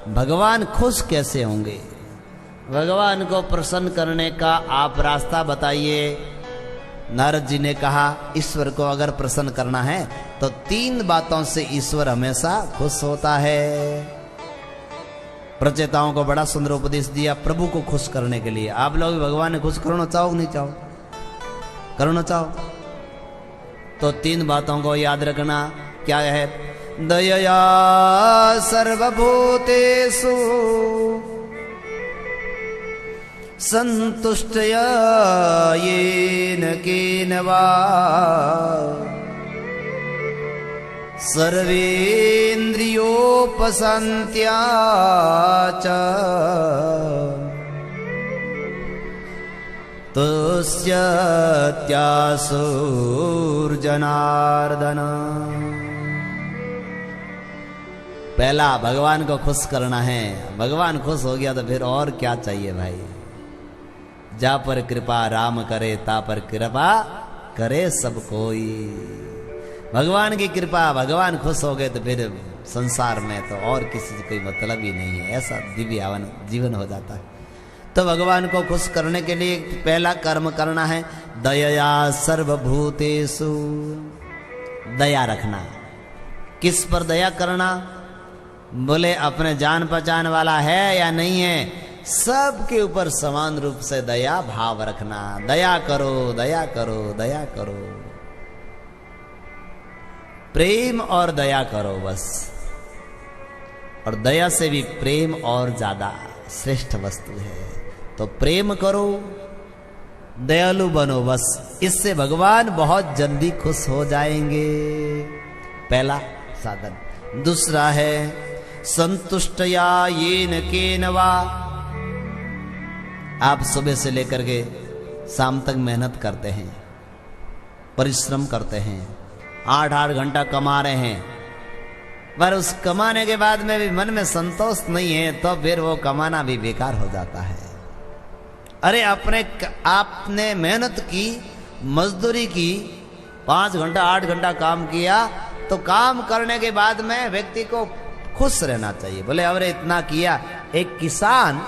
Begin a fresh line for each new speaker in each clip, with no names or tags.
भगवान खुश कैसे होंगे? भगवान को प्रसन्न करने का आप रास्ता बताइए। नारद जी ने कहा ईश्वर को अगर प्रसन्न करना है तो 3 बातों से ईश्वर हमेशा खुश होता है। प्रचेताओं को बड़ा सुंदर उपदेश दिया प्रभु को खुश करने के लिए। आप लोग भगवान ने खुश करना चाहो नहीं चाहो? करना चाहो तो 3 बातों को याद रखना। क्या है? दयया सर्वभूतेषु संतुष्टया येन केन वा सर्वेन्द्रियोपशान्त्या च तुष्यत्यासुर्जनार्दन। पहला भगवान को खुश करना है। भगवान खुश हो गया तो फिर और क्या चाहिए भाई? जा पर कृपा राम करे ता पर कृपा करे सब कोई। भगवान की कृपा, भगवान खुश हो गए तो फिर संसार में तो और किसी से कोई मतलब ही नहीं है। ऐसा दिव्य जीवन हो जाता है। तो भगवान को खुश करने के लिए पहला कर्म करना है दयया सर्वभूतेषु। दया रखना। किस पर दया करना? बोले अपने जान पहचान वाला है या नहीं है, सबके ऊपर समान रूप से दया भाव रखना। दया करो, दया करो, दया करो। प्रेम और दया करो बस। और दया से भी प्रेम और ज्यादा श्रेष्ठ वस्तु है। तो प्रेम करो, दयालु बनो बस। इससे भगवान बहुत जल्दी खुश हो जाएंगे। पहला साधन। दूसरा है संतुष्टया येन केन वा। आप सुबह से लेकर के शाम तक मेहनत करते हैं, परिश्रम करते हैं, 8-8 घंटा कमा रहे हैं, पर उस कमाने के बाद में भी मन में संतोष नहीं है तो फिर वो कमाना भी बेकार हो जाता है। अरे आपने मेहनत की, मजदूरी की, 5 घंटा 8 घंटा काम किया, तो काम करने के बाद में व्यक्ति को खुश रहना चाहिए। बोले अरे इतना किया। एक किसान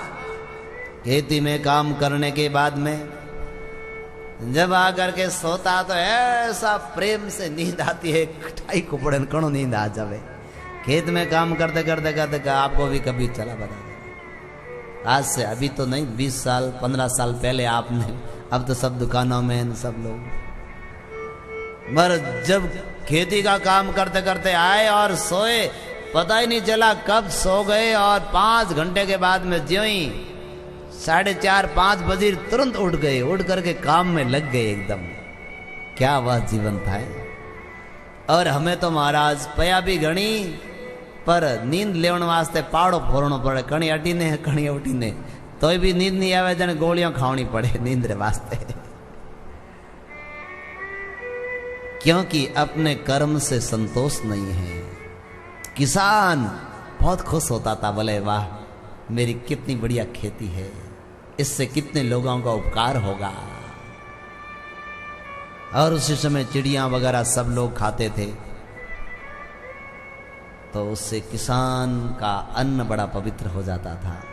खेती में काम करने के बाद में जब आकर के सोता तो ऐसा प्रेम से नींद आती है, कटाई कुपड़न कणो नींद आ जावे। खेत में काम करते करते करते आपको भी कभी चला बता। आज से अभी तो नहीं, 20 साल 15 साल पहले आपने, अब तो सब दुकानों में सब लोग। पर जब खेती का काम करते करते आए और सोए, पता ही नहीं चला कब सो गए, और 5 घंटे के बाद में ज्यों ही 4:30-5 बजे तुरंत उठ गए, उठ करके काम में लग गए एकदम। क्या वह जीवन था। और हमें तो महाराज पया भी घणी, पर नींद लेने वास्ते पाड़ो फोड़नो पड़े। कणी अटीने कणी उठीने तो भी नींद नहीं आवे, जने गोलियां खावनी पड़े नींद रे वास्ते। क्योंकि अपने कर्म से संतोष नहीं है। किसान बहुत खुश होता था, बोले वाह मेरी कितनी बढ़िया खेती है, इससे कितने लोगों का उपकार होगा। और उसी समय चिड़िया वगैरह सब लोग खाते थे, तो उससे किसान का अन्न बड़ा पवित्र हो जाता था।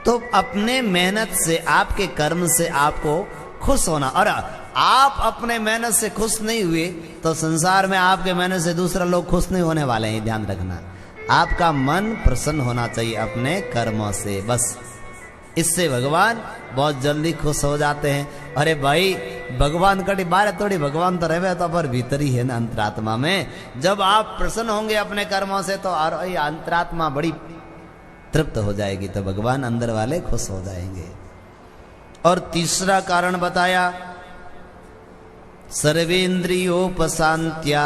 तो अपने मेहनत से, आपके कर्म से आपको खुश होना। और आप अपने मेहनत से खुश नहीं हुए तो संसार में आपके मेहनत से दूसरा लोग खुश नहीं होने वाले हैं, ध्यान रखना। आपका मन प्रसन्न होना चाहिए अपने कर्मों से बस। इससे भगवान बहुत जल्दी खुश हो जाते हैं। अरे भाई भगवान कटी बारे थोड़ी, भगवान तो रहे तो पर भीतर ही है ना, अंतरात्मा में। जब आप प्रसन्न होंगे अपने कर्मों से तो अंतरात्मा बड़ी तृप्त हो जाएगी, तो भगवान अंदर वाले खुश हो जाएंगे। और तीसरा कारण बताया सर्वेन्द्रियोपशांत्या।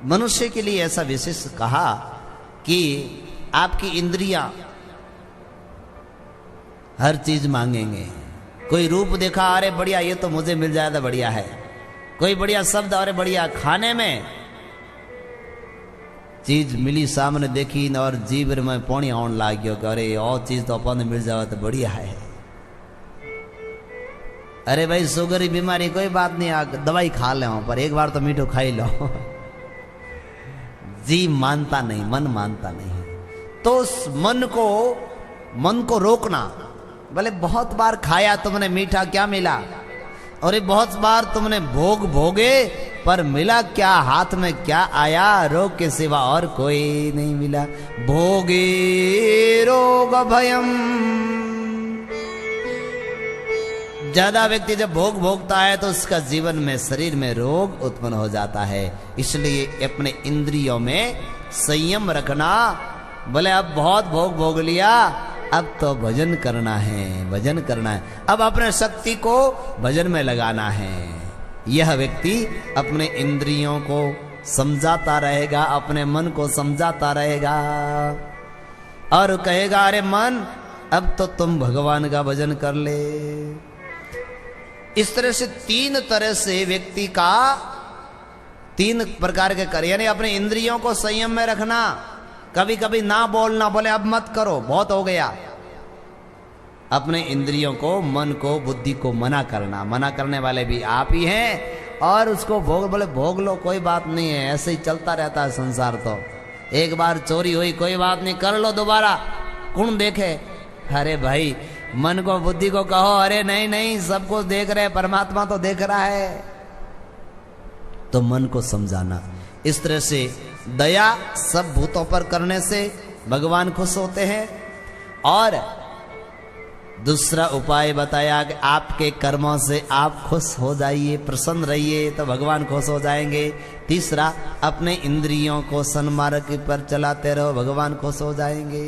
मनुष्य के लिए ऐसा विशेष कहा कि आपकी इंद्रियां हर चीज मांगेंगे। कोई रूप देखा, अरे बढ़िया ये तो मुझे मिल जाए तो बढ़िया है। कोई बढ़िया शब्द, अरे बढ़िया। खाने में चीज मिली, सामने देखी और जीव में पानी आने लग गयो कि अरे और चीज तो अपन मिल जाए तो बढ़िया है। अरे भाई शुगर की बीमारी कोई बात नहीं, दवाई खा ले, पर एक बार तो मीठो खाई लो। जीव मानता नहीं, मन मानता नहीं। तो उस मन को रोकना। बोले बहुत बार खाया तुमने मीठा, क्या मिला? और ये बहुत बार तुमने भोग भोगे, पर मिला क्या? हाथ में क्या आया? रोग के सिवा और कोई नहीं मिला। भोगे रोग भयम। ज्यादा व्यक्ति जब भोग भोगता है तो उसका जीवन में, शरीर में रोग उत्पन्न हो जाता है। इसलिए अपने इंद्रियों में संयम रखना। बोले अब बहुत भोग भोग लिया, अब तो भजन करना है, भजन करना है। अब अपने शक्ति को भजन में लगाना है। यह व्यक्ति अपने इंद्रियों को समझाता रहेगा, अपने मन को समझाता रहेगा और कहेगा, अरे मन अब तो तुम भगवान का भजन कर ले। इस तरह से तीन तरह से व्यक्ति का तीन प्रकार के कार्य, यानी अपने इंद्रियों को संयम में रखना, कभी कभी ना बोलना, बोले अब मत करो, बहुत हो गया। अपने इंद्रियों को, मन को, बुद्धि को मना करना। मना करने वाले भी आप ही हैं और उसको भोग, बोले भोग लो, कोई बात नहीं है, ऐसे ही चलता रहता है संसार। तो एक बार चोरी हुई, कोई बात नहीं, कर लो दोबारा, कौन देखे? अरे भाई, मन को, बुद्धि को कहो, अरे नहीं नहीं, सब कुछ देख रहे, परमात्मा तो देख रहा है। तो मन को समझाना। इस तरह से दया सब भूतों पर करने से भगवान खुश होते हैं। और दूसरा उपाय बताया कि आपके कर्मों से आप खुश हो जाइए, प्रसन्न रहिए, तो भगवान खुश हो जाएंगे। तीसरा, अपने इंद्रियों को सन्मार्ग पर चलाते रहो, भगवान खुश हो जाएंगे।